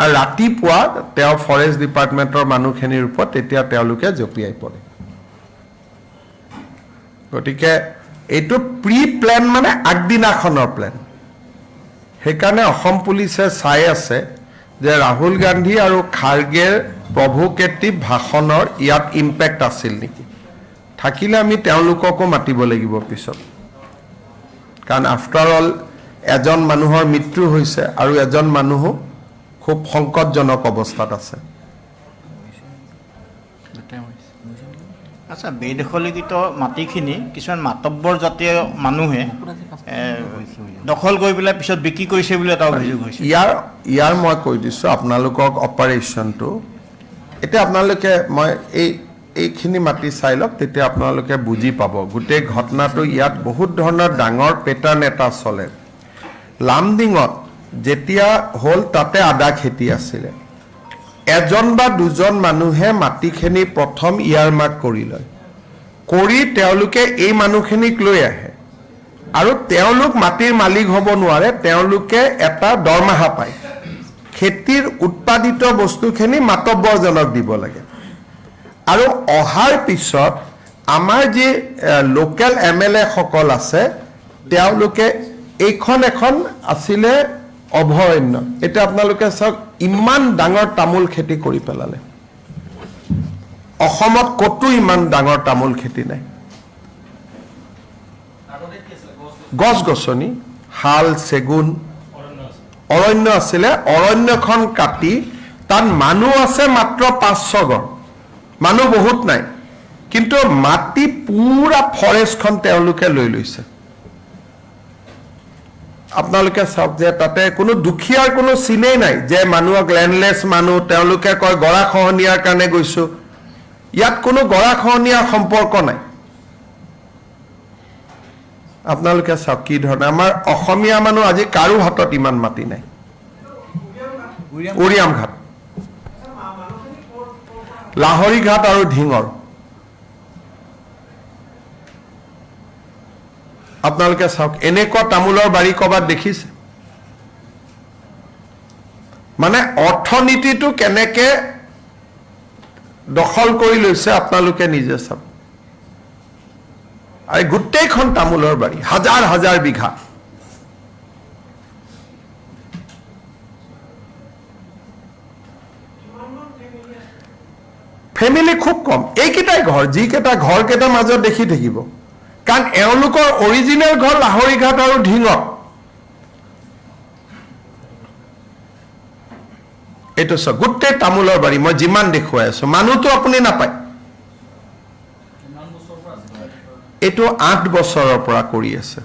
আৰু ৰাতিপুৱা তেওঁ ফৰেষ্ট ডিপাৰ্টমেণ্টৰ মানুহখিনিৰ ওপৰত তেতিয়া তেওঁলোকে জঁপিয়াই পৰে গতিকে এইটো প্ৰি প্লেন মানে আগদিনাখনৰ প্লেন সেইকাৰণে অসম পুলিচে চাই আছে যে ৰাহুল গান্ধী আৰু খাৰ্গেৰ প্ৰভোকেটিভ ভাষণৰ ইয়াত ইম্পেক্ট আছিল নেকি থাকিলে আমি তেওঁলোককো মাতিব লাগিব পিছত কাৰণ আফটাৰ অল এজন মানুহৰ মৃত্যু হৈছে আৰু এজন মানুহো খুব সংকটজনক অৱস্থাত আছে আচ্ছা বেদখলীকৃত মাটিখিনি কিছুমান মাতব্বৰ জাতীয় মানুহে দখল কৰি পেলাই পিছত বিক্ৰী কৰিছে বুলি এটা অভিযোগ হৈছে ইয়াৰ মই কৈ দিছোঁ আপোনালোকক অপাৰেশ্যনটো এতিয়া আপোনালোকে মই এইখিনি মাটি চাই লওক তেতিয়া আপোনালোকে বুজি পাব গোটেই ঘটনাটো ইয়াত বহুত ধৰণৰ ডাঙৰ পেটাৰ্ণ এটা চলে লামডিঙত যেতিয়া হ'ল তাতে আদা খেতি আছিলে এজন বা দুজন মানুহে মাটিখিনি প্ৰথম ইয়াৰ মাৰ্ক কৰি লয় কৰি তেওঁলোকে এই মানুহখিনিক লৈ আহে আৰু তেওঁলোক মাটিৰ মালিক হ'ব নোৱাৰে তেওঁলোকে এটা দৰমহা পায় খেতিৰ উৎপাদিত বস্তুখিনি মাতব্বৰজনক দিব লাগে আৰু অহাৰ পিছত আমাৰ যি লোকেল MLA সকল আছে তেওঁলোকে এইখন এখন আছিলে অভয়াৰণ্য এটা আপোনালোকে চাওক ইমান ডাঙৰ তামোল খেতি কৰি পেলালে অসমত কতো ইমান ডাঙৰ তামোল খেতি নাই গছ গছনি হাল চেগুন অৰণ্য আছিলে অৰণ্যখন কাটি তাত মানুহ আছে মাত্ৰ 500 ঘৰ মানুহ বহুত নাই কিন্তু মাটি পুৰা ফৰেষ্টখন তেওঁলোকে লৈ লৈছে আপোনালোকে চাওক যে তাতে কোনো দুখীয়াৰ কোনো চিনেই নাই যে মানুহক লেণ্ডলেছ মানুহ তেওঁলোকে কয় গৰাখহনীয়াৰ কাৰণে গৈছো ইয়াত কোনো গৰাখহনীয়াৰ সম্পৰ্ক নাই আপোনালোকে চাওক কি ধৰণে আমাৰ অসমীয়া মানুহ আজি কাৰো হাতত ইমান মাটি নাই উৰিয়াম ঘাট লাহৰী ঘাট আৰু ঢিঙৰ আপোনালোকে চাওক এনেকুৱা তামোলৰ বাৰী ক'ৰবাত দেখিছে মানে অৰ্থনীতিটো কেনেকে দখল কৰি লৈছে আপোনালোকে নিজে চাওক আৰু গোটেইখন তামোলৰ বাৰী হাজাৰ হাজাৰ বিঘা ফেমিলি খুব কম এইকেইটাই ঘৰ যিকেইটা ঘৰকেইটাৰ মাজত দেখি থাকিব কাৰণ এওঁলোকৰ অৰিজিনেল ঘৰ লাহৰী ঘাট আৰু ঢিঙত এইটো চাওক গোটেই তামোলৰ বাৰী মই যিমান দেখুৱাই আছো মানুহটো আপুনি নাপায় এইটো 8 বছৰৰ পৰা কৰি আছে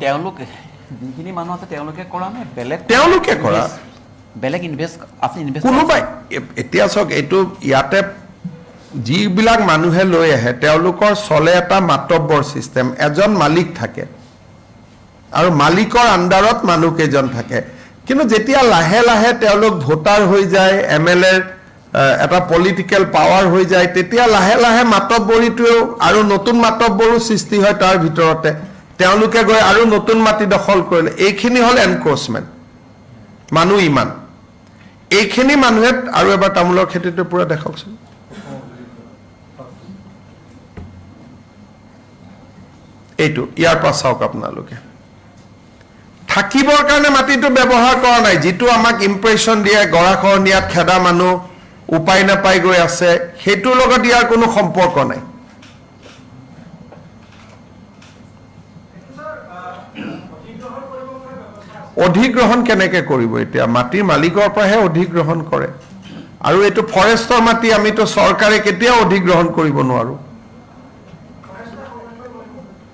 তেওঁলোকে যিখিনি মানুহ আছে তেওঁলোকে কৰা নাই তেওঁলোকে কৰা বেলেগ ইনভেষ্ট কোনোবাই এতিয়া চাওক এইটো ইয়াতে যিবিলাক মানুহে লৈ আহে তেওঁলোকৰ চলে এটা মাতব্বৰ চিষ্টেম এজন মালিক থাকে আৰু মালিকৰ আণ্ডাৰত মানুহ কেইজন থাকে কিন্তু যেতিয়া লাহে লাহে তেওঁলোক ভোটাৰ হৈ যায় MLA এটা পলিটিকেল পাৱাৰ হৈ যায় তেতিয়া লাহে লাহে মাতব্বৰীটোও আৰু নতুন মাতব্বৰো সৃষ্টি হয় তাৰ ভিতৰতে তেওঁলোকে গৈ আৰু নতুন মাটি দখল কৰিলে এইখিনি হ'ল এনক্ৰোচমেণ্ট মানুহ ইমান এইখিনি মানুহে আৰু এবাৰ তামোলৰ খেতিটো পুৰা দেখকচোন এইটো ইয়াৰ পৰা চাওক আপোনালোকে থাকিবৰ কাৰণে মাটিটো ব্যৱহাৰ কৰা নাই যিটো আমাক ইম্প্ৰেশ্যন দিয়ে গৰাখহনীয়াত খেদা মানুহ উপায় নাপাই গৈ আছে সেইটোৰ লগত ইয়াৰ কোনো সম্পৰ্ক নাই অধিগ্ৰহণ কেনেকে কৰিব এতিয়া মাটিৰ মালিকৰ পৰাহে অধিগ্ৰহণ কৰে আৰু এইটো ফৰেষ্টৰ মাটি আমিতো চৰকাৰে কেতিয়াও অধিগ্ৰহণ কৰিব নোৱাৰো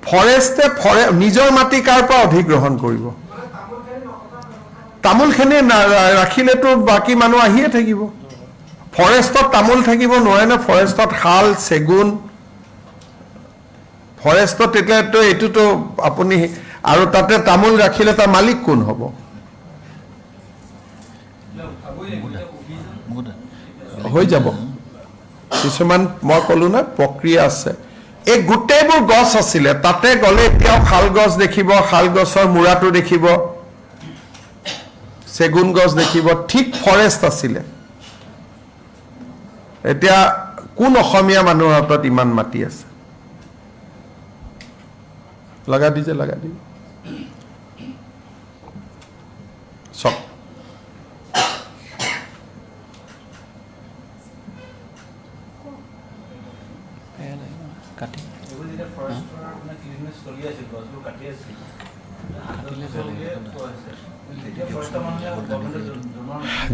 ফৰেষ্টে নিজৰ মাটি কাৰ পৰা অধিগ্ৰহণ কৰিব তামোলখিনি ৰাখিলেতো বাকী মানুহ আহিয়ে থাকিব ফৰেষ্টত তামোল থাকিব নোৱাৰে ন, ফৰেষ্টত শাল চেগুন, ফৰেষ্টত তেতিয়াতো এইটোতো আপুনি, আৰু তাতে তামোল ৰাখিলে তাৰ মালিক কোন হ'ব? হৈ যাব। কিছুমান মই ক'লো না প্ৰক্ৰিয়া আছে। এই গোটেইবোৰ গছ আছিলে, তাতে গ'লে এতিয়াও শাল গছ দেখিব, শাল গছৰ মূৰাটো দেখিব, চেগুন গছ দেখিব, ঠিক ফৰেষ্ট আছিলে। এতিয়া কোন অসমীয়া মানুহৰ হাতত ইমান মাটি আছে? লগা দি চক কাটি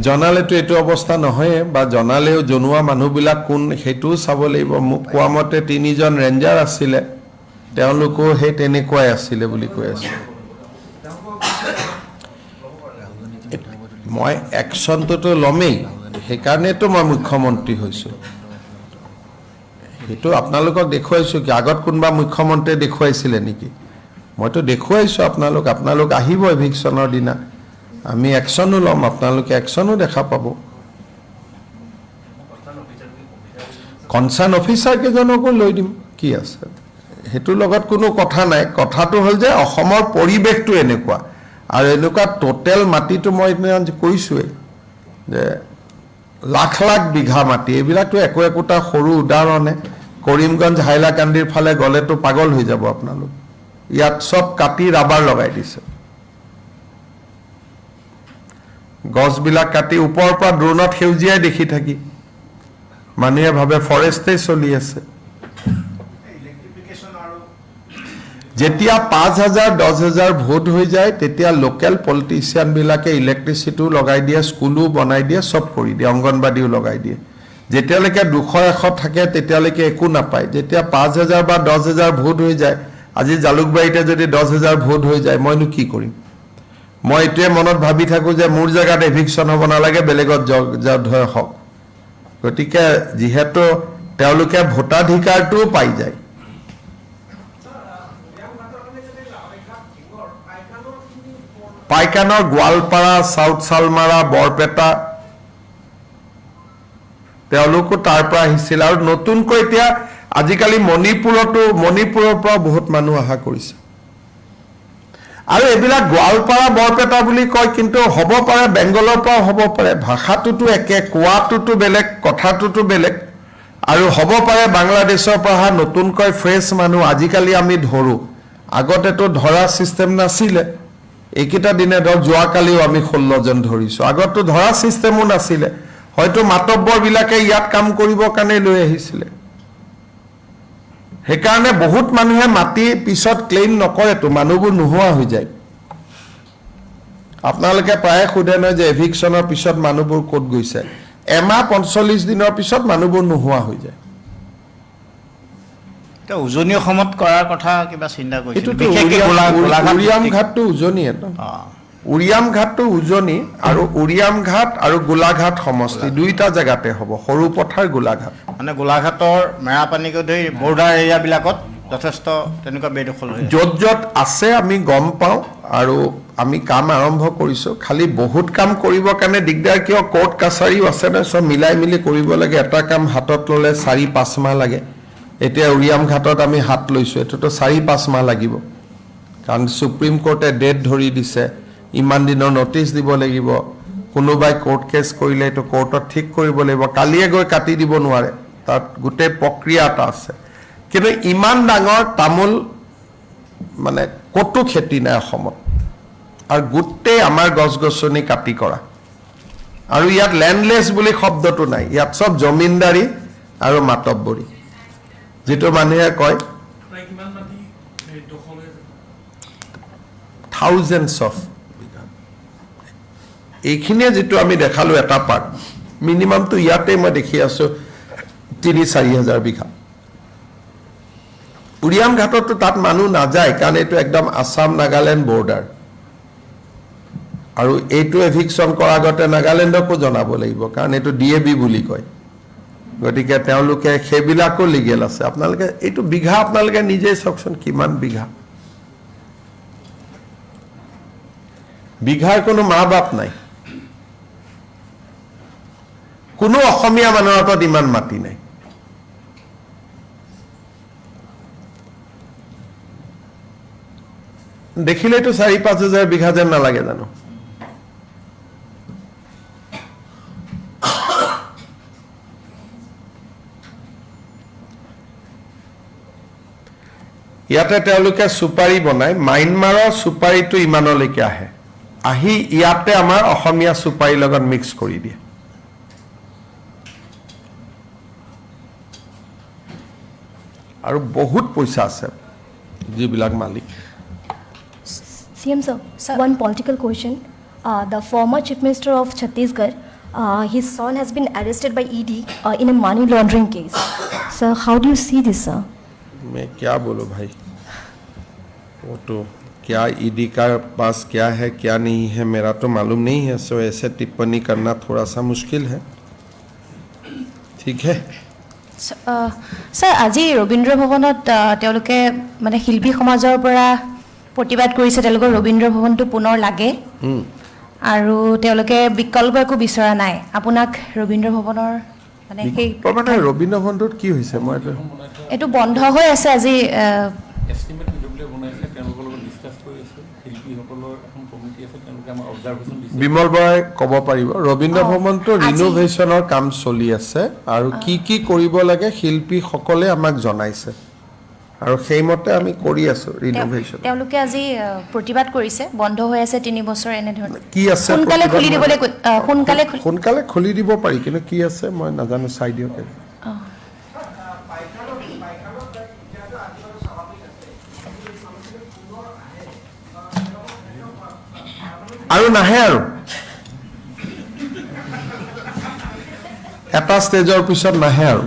জনালেতো এইটো অৱস্থা নহয়ে, বা জনালেও জনোৱা মানুহবিলাক কোন সেইটোও চাব লাগিব। মোক কোৱা মতে 3জন ৰেঞ্জাৰ আছিলে, তেওঁলোকো সেই তেনেকুৱাই আছিলে বুলি কৈ আছে। মই একশ্যনটোতো ল'মেই, সেইকাৰণেতো মই মুখ্যমন্ত্ৰী হৈছোঁ। সেইটো আপোনালোকক দেখুৱাইছোঁ কি? আগত কোনোবা মুখ্যমন্ত্ৰীয়ে দেখুৱাইছিলে নেকি? মইতো দেখুৱাইছোঁ আপোনালোক আহিব এভিকশ্যনৰ দিনা, আমি একশ্যনো ল'ম, আপোনালোকে একশ্যনো দেখা পাব। কনচাৰ্ণ অফিচাৰ কেইজনকো লৈ দিম, কি আছে, সেইটোৰ লগত কোনো কথা নাই। কথাটো হ'ল যে অসমৰ পৰিৱেশটো এনেকুৱা, আৰু এনেকুৱা টোটেল মাটিটো মই কৈছোঁৱেই যে লাখ লাখ বিঘা মাটি, এইবিলাকতো একোটা সৰু উদাহৰণে। কৰিমগঞ্জ হাইলাকান্দিৰ ফালে গ'লেতো পাগল হৈ যাব আপোনালোক, ইয়াত চব কাটি ৰাবাৰ লগাই দিছে। গছবিলাক কাটি ওপৰৰ পৰা ড্ৰোনত সেউজীয়াই দেখি থাকি মানুহে ভাবে ফৰেষ্টেই চলি আছে। যেতিয়া 5,000 10,000 ভোট হৈ যায়, তেতিয়া লোকেল পলিটিচিয়ানবিলাকে ইলেক্ট্ৰিচিটিও লগাই দিয়ে, স্কুলো বনাই দিয়ে, চব কৰি দিয়ে, অংগনবাদীও লগাই দিয়ে। যেতিয়ালৈকে 200-100 থাকে তেতিয়ালৈকে একো নাপায়। যেতিয়া 5,000 বা 10,000 ভোট হৈ যায়, আজি জালুকবাৰীতে যদি 10,000 ভোট হৈ যায়, মইনো কি কৰিম? মই এইটোৱে মনত ভাবি থাকোঁ যে মোৰ জেগাত এভিকশ্যন হ'ব নালাগে, বেলেগত য'ত হওক। গতিকে যিহেতু তেওঁলোকে ভোটাধিকাৰটোও পাই যায়, পাইকানৰ গোৱালপাৰা, চাউথ চালমাৰা, বৰপেটা, তেওঁলোকো তাৰ পৰা আহিছিল। আৰু নতুনকৈ এতিয়া আজিকালি মণিপুৰৰ পৰা বহুত মানুহ অহা কৰিছে। আৰু এইবিলাক গোৱালপাৰা বৰপেটা বুলি কয়, কিন্তু হ'ব পাৰে বেংগলৰ পৰাও হ'ব পাৰে, ভাষাটোতো একে, কোৱাটোতো বেলেগ, কথাটোতো বেলেগ। আৰু হ'ব পাৰে বাংলাদেশৰ পৰা অহা নতুনকৈ ফ্ৰেছ মানুহ। আজিকালি আমি ধৰোঁ, আগতেতো ধৰা ছিষ্টেম নাছিলে। এইকেইটা দিনে ধৰক যোৱাকালিও আমি 16 জন ধৰিছোঁ, আগততো ধৰা ছিষ্টেমো নাছিলে। হয়তো মাতব্বৰবিলাকে ইয়াত কাম কৰিবৰ কাৰণে লৈ আহিছিলে। সেইকাৰণে বহুত মানুহে মাটি পিছত ক্লেইম নকৰেতো, মানুহবোৰ নোহোৱা হৈ যায়। আপোনালোকে প্ৰায়ে সোধে নহয় যে এভিকশ্যনৰ পিছত মানুহবোৰ ক'ত গৈছে। এমাহ 45 দিনৰ পিছত মানুহবোৰ নোহোৱা হৈ যায়। এতিয়া উজনি অসমত কৰাৰ কথা কিবা চিন্তা কৰিছে? এইটোতো উৰিয়াম ঘাটটো উজনিয়ে ন, উৰিয়াম ঘাটটো উজনি, আৰু উৰিয়াম ঘাট আৰু গোলাঘাট সমষ্টি দুইটা জেগাতে হ'ব, সৰু পথাৰ গোলাঘাট। মানে গোলাঘাটৰ মেৰাপানীকে ধৰি বৰ্ডাৰ এৰিয়াবিলাকত যথেষ্ট তেনেকুৱা বেদখল হৈ য'ত য'ত আছে আমি গম পাওঁ, আৰু আমি কাম আৰম্ভ কৰিছোঁ। খালি বহুত কাম কৰিবৰ কাৰণে দিগদাৰ, কিয় কোৰ্ট কাছাৰীও আছে ন, চব মিলাই মিলি কৰিব লাগে। এটা কাম হাতত ল'লে 4-5 মাহ লাগে। এতিয়া উৰিয়াম ঘাটত আমি হাত লৈছোঁ, এইটোতো 4-5 মাহ লাগিব, কাৰণ সুপ্ৰিম কোৰ্টে ডেট ধৰি দিছে, ইমান দিনৰ নটিচ দিব লাগিব। কোনোবাই কোৰ্ট কেছ কৰিলে এইটো কোৰ্টত ঠিক কৰিব লাগিব, কালিয়ে গৈ কাটি দিব নোৱাৰে, তাত গোটেই প্ৰক্ৰিয়া এটা আছে। কিন্তু ইমান ডাঙৰ তামোল মানে ক'তো খেতি নাই অসমত, আৰু গোটেই আমাৰ গছ গছনি কাটি কৰা। আৰু ইয়াত লেণ্ডলেছ বুলি শব্দটো নাই, ইয়াত চব জমিনদাৰী আৰু মাতব্বৰী, যিটো মানুহে কয় থাউজেণ্ডছ অফ। এইখিনিয়ে যিটো আমি দেখালোঁ এটা পাৰ্ট, মিনিমামটো ইয়াতে মই দেখি আছোঁ 3-4 হাজাৰ বিঘা। উৰিয়াম ঘাটতো তাত মানুহ নাযায়, কাৰণ এইটো একদম আছাম নাগালেণ্ড বৰ্ডাৰ। আৰু এইটো এভিকশ্যন কৰাৰ আগতে নাগালেণ্ডকো জনাব লাগিব কাৰণ এইটো DAB বুলি কয় গতিকে তেওঁলোকে সেইবিলাকো লিগেল আছে আপোনালোকে এইটো বিঘা আপোনালোকে নিজেই চাওকচোন কিমান বিঘাৰ কোনো মা বাপ নাই কোনো অসমীয়া মানুহৰ হাতত ইমান মাটি নাই দেখিলেতো 4-5 হাজাৰ বিঘা যেন নালাগে জানো ইয়াতে তেওঁলোকে সুপাৰি বনাই মাইনমাৰৰ সুপাৰিটো ইমানলৈকে আহি ইয়াতে আমাৰ অসমীয়া সুপাৰিৰ লগত মিক্স কৰি দিয়ে আৰু বহুত পইচা আছে যিবিলাক মালিক CM sir, one political question. The former Chief Minister of Chhattisgarh, his son has been arrested by ED in a money laundering case. Sir, how do you see this, sir? मैं क्या बोलूं भाई वो तो क्या ईडी का पास क्या है क्या नहीं है मेरा तो मालूम नहीं है सो ऐसे टिप्पणी करना थोड़ा सा मुश्किल है ठीक है सर আজি ৰবীন্দ্ৰ ভৱনত তেওঁলোকে মানে শিল্পী সমাজৰ পৰা প্ৰতিবাদ কৰিছে তেওঁলোকৰ ৰবীন্দ্ৰ ভৱনটো পুনৰ লাগে আৰু তেওঁলোকে বিকল্প একো বিচৰা নাই আপোনাক ৰবীন্দ্ৰ ভৱনৰ মানে সেই মানে ৰবীন্দ্ৰ ভৱনটোত কি হৈছে মই এটো বন্ধ হৈ আছে আজি এস্টিমেট ভিডিঅ'বিলাক বনাইছে তেওঁলোকৰ লগত ডিসকাস কৰি আছে শিল্পীসকলৰ এখন কমিটি আছে তেওঁলোকে আমাৰ অবজাৰভেশ্যন দিছে বিমল বৰাই ক'ব পাৰিব ৰবীন্দ্ৰ ভৱনটো ৰিনোভেশ্যনৰ কাম চলি আছে আৰু কি কৰিব লাগে শিল্পীসকলে আমাক জনাইছে আৰু সেইমতে আমি কৰি আছো ৰিনোভেশ্যন তেওঁলোকে আজি প্ৰতিবাদ কৰিছে বন্ধ হৈ আছে 3 বছৰ এনে ধৰণে কি আছে সোনকালে খুলি দিবলৈ সোনকালে খুলি দিব পাৰি কিন্তু কি আছে মই নাজানো চাই দিয়ক আৰু নাহে আৰু এটা ষ্টেজৰ পিছত নাহে আৰু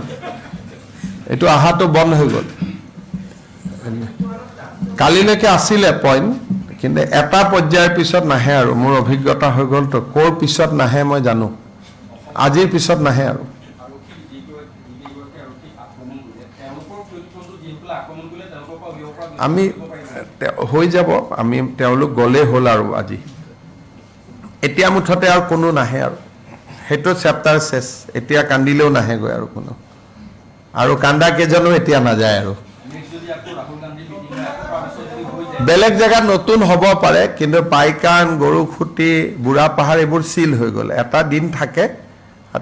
এইটো আহাটো বন্ধ হৈ গ'ল কালিলৈকে আছিলে পইণ্ট কিন্তু এটা পৰ্যায়ৰ পিছত নাহে আৰু মোৰ অভিজ্ঞতা হৈ গ'ল তো ক'ৰ পিছত নাহে মই জানো আজিৰ পিছত নাহে আৰু আমি হৈ যাব আমি তেওঁলোক গ'লেই হ'ল আৰু আজি এতিয়া মুঠতে আৰু কোনো নাহে আৰু সেইটো চেপ্টাৰ শেষ এতিয়া কান্দিলেও নাহেগৈ আৰু কোনো আৰু কান্দা কেইজনো এতিয়া নাযায় আৰু বেলেগ জেগাত নতুন হ'ব পাৰে কিন্তু পাইকান গৰুখুটি বুঢ়া পাহাৰ এইবোৰ চিল হৈ গ'ল এটা দিন থাকে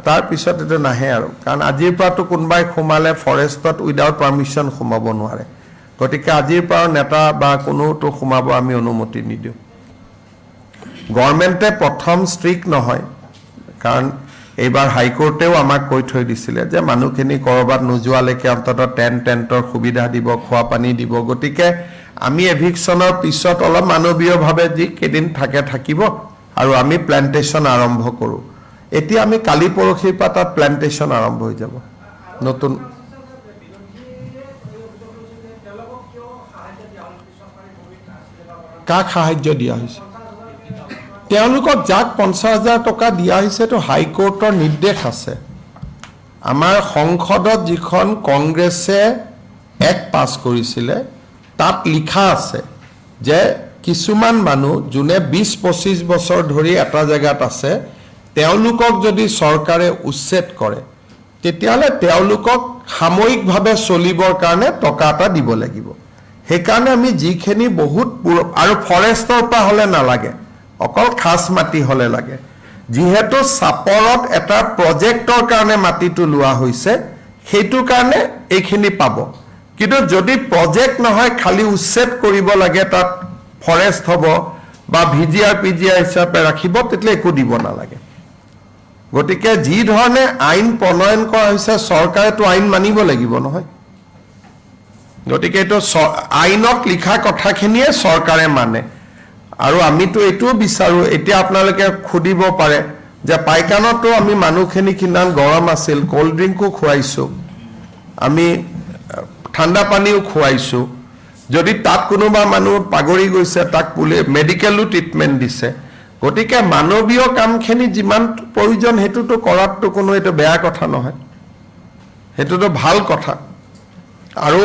তাৰ পিছত এইটো নাহে আৰু কাৰণ আজিৰ পৰাতো কোনোবাই সোমালে ফৰেষ্টত উইদাউট পাৰ্মিশ্যন সোমাব নোৱাৰে গতিকে আজিৰ পৰা নেতা বা কোনোটো সোমাব আমি অনুমতি নিদিওঁ গভৰ্ণমেণ্টে প্ৰথম ষ্ট্ৰিক্ট নহয় কাৰণ এইবাৰ হাইকোৰ্টেও আমাক কৈ থৈ দিছিলে যে মানুহখিনি কৰবাত নোযোৱালৈকে অন্তত টেণ্টৰ সুবিধা দিব খোৱা পানী দিব গতিকে আমি এভিকশ্যনৰ পিছত অলপ মানৱীয়ভাৱে যি কেইদিন থাকিব আৰু আমি প্লেণ্টেশ্যন আৰম্ভ কৰোঁ এতিয়া আমি কালি পৰহিৰ পৰা তাত প্লেণ্টেশ্যন আৰম্ভ হৈ যাব নতুন কাক সাহায্য দিয়া হৈছে তেওঁলোকক যাক 50,000 টকা দিয়া হৈছে তো হাইকোৰ্টৰ নিৰ্দেশ আছে আমাৰ সংসদত যিখন কংগ্ৰেছে এক পাছ কৰিছিলে তাত লিখা আছে যে কিছুমান মানুহ যোনে 20-25 বছৰ ধৰি এটা জেগাত আছে তেওঁলোকক যদি চৰকাৰে উচ্ছেদ কৰে তেতিয়াহ'লে তেওঁলোকক সাময়িকভাৱে চলিবৰ কাৰণে টকা এটা দিব লাগিব সেইকাৰণে আমি যিখিনি বহুত আৰু ফৰেষ্টৰ পৰা হ'লে নালাগে অকল খাস মাটি হ'লে লাগে যিহেতু সাপৰত এটা প্ৰজেক্টৰ কাৰণে মাটিটো লোৱা হৈছে সেইটো কাৰণে এইখিনি পাব কিন্তু যদি প্ৰজেক্ট নহয় খালি উচ্ছেদ কৰিব লাগে তাত ফৰেষ্ট হ'ব বা ভিজিআৰ পিজিআৰ হিচাপে ৰাখিব তেতিয়া একো দিব নালাগে গতিকে যি ধৰণে আইন প্ৰণয়ন কৰা হৈছে চৰকাৰেতো আইন মানিব লাগিব নহয় গতিকে এইটো আইনত লিখা কথাখিনিয়ে চৰকাৰে মানে আৰু আমিতো এইটোও বিচাৰো এতিয়া আপোনালোকে খুদিব পাৰে যে পাইকানতো আমি মানুহখিনি কিমান গৰম আছিল কোল্ড ড্ৰিংকো খুৱাইছো আমি ঠাণ্ডা পানীও খুৱাইছো যদি তাত কোনোবা মানুহ পাগৰি গৈছে তাক মেডিকেলো ট্ৰিটমেণ্ট দিছে গতিকে মানৱীয় কামখিনি যিমান প্ৰয়োজন সেইটোতো কৰাটো কোনো এইটো বেয়া কথা নহয়, সেইটোতো ভাল কথা। আৰু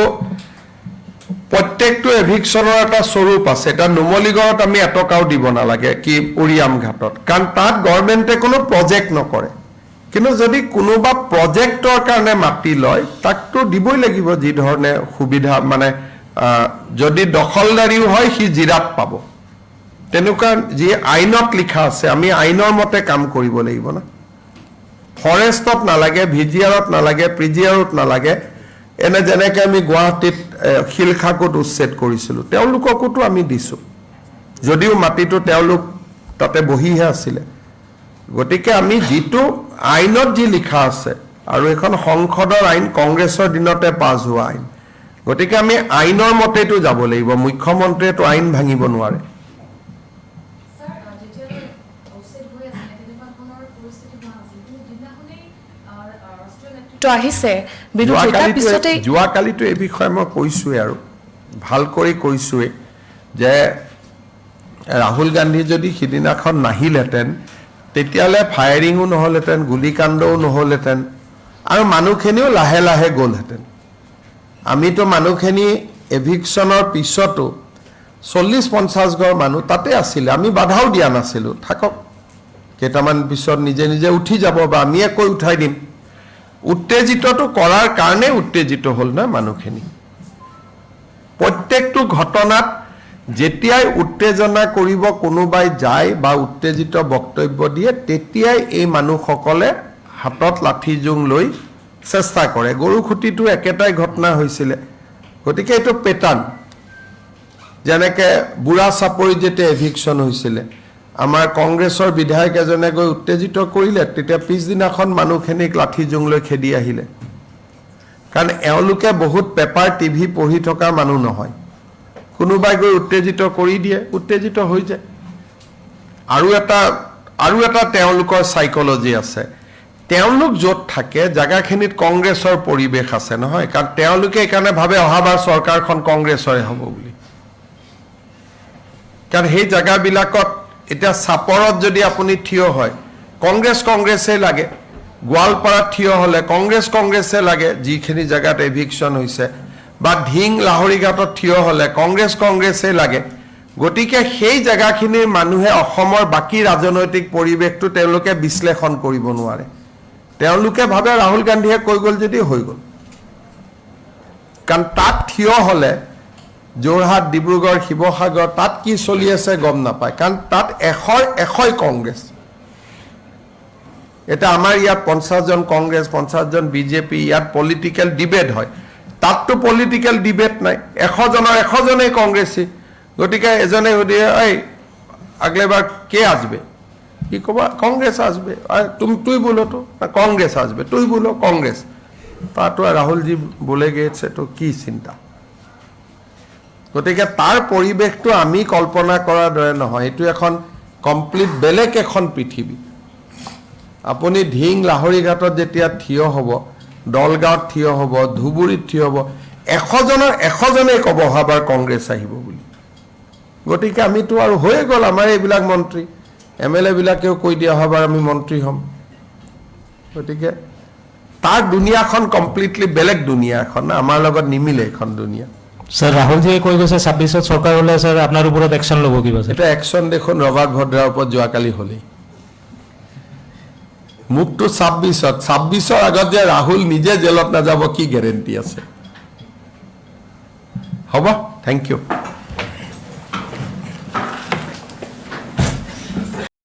প্ৰত্যেকটো এভিকশ্যনৰ এটা স্বৰূপ আছে। এতিয়া নুমলীগড়ত আমি এটকাও দিব নালাগে কি উৰিয়াম ঘাটত, কাৰণ তাত গভৰ্ণমেণ্টে কোনো প্ৰজেক্ট নকৰে। কিন্তু যদি কোনোবা প্ৰজেক্টৰ কাৰণে মাটি লয় তাকতো দিবই লাগিব যি ধৰণে সুবিধা, মানে যদি দখলদাৰীও হয় সি জিৰাত পাব। তেনেকুৱা যি আইনত লিখা আছে আমি আইনৰ মতে কাম কৰিব লাগিব না। ফৰেষ্টত নালাগে, ভিজিআৰত নালাগে, প্ৰিজিআৰত নালাগে। এনে যেনেকৈ আমি গুৱাহাটীত শিলখাকুত উচ্ছেদ কৰিছিলোঁ, তেওঁলোককোতো আমি দিছোঁ, যদিও মাটিটো তেওঁলোক তাতে বহিহে আছিলে। গতিকে আমি যিটো আইনত যি লিখা আছে, আৰু এখন সংসদৰ আইন, কংগ্ৰেছৰ দিনতে পাছ হোৱা আইন, গতিকে আমি আইনৰ মতেতো যাব লাগিব। মুখ্যমন্ত্ৰীয়েতো আইন ভাঙিব নোৱাৰে। তো আহিছে বিৰোধী তাৰপিছতেই যোৱাকালিতো এই বিষয়ে মই কৈছোঁৱেই, আৰু ভাল কৰি কৈছোঁৱেই যে ৰাহুল গান্ধী যদি সিদিনাখন নাহিলহেঁতেন তেতিয়াহ'লে ফায়াৰিঙো নহ'লহেঁতেন, গুলীকাণ্ডও নহ'লহেঁতেন, আৰু মানুহখিনিও লাহে লাহে গ'লহেঁতেন। আমিতো মানুহখিনি এভিকশ্যনৰ পিছতো 40-50 ঘৰ মানুহ তাতে আছিলে, আমি বাধাও দিয়া নাছিলোঁ, থাকক কেইটামান পিছত নিজে নিজে উঠি যাব বা আমিয়ে কৈ উঠাই দিম। উত্তেজিতটো কৰাৰ কাৰণে উত্তেজিত হ'ল নহয় মানুহখিনি। প্ৰত্যেকটো ঘটনাত যেতিয়াই উত্তেজনা কৰিব কোনোবাই যায় বা উত্তেজিত বক্তব্য দিয়ে, তেতিয়াই এই মানুহসকলে হাতত লাঠি জোং লৈ চেষ্টা কৰে। গৰুখুটিটো একেটাই ঘটনা হৈছিলে। গতিকে এইটো পেটাৰ্ণ। যেনেকৈ বুঢ়া চাপৰিত যেতিয়া এভিকশ্যন হৈছিলে, আমাৰ কংগ্ৰেছৰ বিধায়ক এজনে গৈ উত্তেজিত কৰিলে, তেতিয়া পিছদিনাখন মানুহখিনিক লাঠি জোং লৈ খেদি আহিলে। কাৰণ এওঁলোকে বহুত পেপাৰ টিভি পঢ়ি থকা মানুহ নহয়। কোনোবাই গৈ উত্তেজিত কৰি দিয়ে, উত্তেজিত হৈ যায়। আৰু এটা তেওঁলোকৰ চাইকলজি আছে। তেওঁলোক য'ত থাকে জেগাখিনিত কংগ্ৰেছৰ পৰিৱেশ আছে নহয়, কাৰণ তেওঁলোকে এইকাৰণে ভাবে অহাবাৰ চৰকাৰখন কংগ্ৰেছৰে হ'ব বুলি। কাৰণ সেই জেগাবিলাকত এতিয়া চাপৰত যদি আপুনি থিয় হয় কংগ্ৰেছে লাগে, গোৱালপাৰাত থিয় হ'লে কংগ্ৰেছে লাগে যিখিনি জেগাত এভিকশ্যন হৈছে, বা ধিং লাহৰীঘাটত থিয় হ'লে কংগ্ৰেছে লাগে। গতিকে সেই জেগাখিনিৰ মানুহে অসমৰ বাকী ৰাজনৈতিক পৰিৱেশটো তেওঁলোকে বিশ্লেষণ কৰিব নোৱাৰে। তেওঁলোকে ভাবে ৰাহুল গান্ধীয়ে কৈ গ'ল যদি হৈ গ'ল। কাৰণ তাত থিয় হ'লে যোৰহাট, ডিব্ৰুগড়, শিৱসাগৰ তাত কি চলি আছে গম নাপায়, কাৰণ তাত এশই কংগ্ৰেছ। এতিয়া আমাৰ ইয়াত 50জন কংগ্ৰেছ, 50জন বিজেপি, ইয়াত পলিটিকেল ডিবেট হয়। তাততো পলিটিকেল ডিবেট নাই, 100জনেই কংগ্ৰেছী। গতিকে এজনে সুধিয়ে এই আগলে বাৰ কে আসবে, কি ক'বা কংগ্রেস আসবে, আর তুই বলো তো না কংগ্রেস আসবে, তুই বলো কংগ্রেস। তা তো রাহুলজি বলে গেছে, তো কি চিন্তা। গতিকে তাৰ পৰিৱেশটো আমি কল্পনা কৰাৰ দৰে নহয়, এইটো এখন কমপ্লিট বেলেগ এখন পৃথিৱী। আপুনি ধিং লাহৰীঘাটত যেতিয়া থিয় হ'ব, দলগাঁৱত থিয় হ'ব, ধুবুৰীত থিয় হ'ব, 100জনেই ক'ব অহাবাৰ কংগ্ৰেছ আহিব বুলি। গতিকে আমিতো আৰু হৈয়ে গ'ল আমাৰ এইবিলাক মন্ত্ৰী, MLA বিলাকেও কৈ দিয়ে অহাবাৰ আমি মন্ত্ৰী হ'ম। গতিকে তাৰ দুনিয়াখন কমপ্লিটলি বেলেগ দুনিয়া এখন, আমাৰ লগত নিমিলে এখন দুনিয়া। স্যাৰ ৰাহুলজিয়ে কৈ গৈছে 26ত চৰকাৰ হ'লে স্যাৰ আপোনাৰ ওপৰত একশ্যন ল'ব কিবা? এটা একশ্যন দেখোন ৰবাৰ্ট ভদ্ৰাৰ ওপৰত যোৱাকালি হ'লেই। মোকতো 26ৰ আগত যে ৰাহুল নিজে জেলত নাযাব কি গেৰেণ্টি আছে? হ'ব, থেংক ইউ।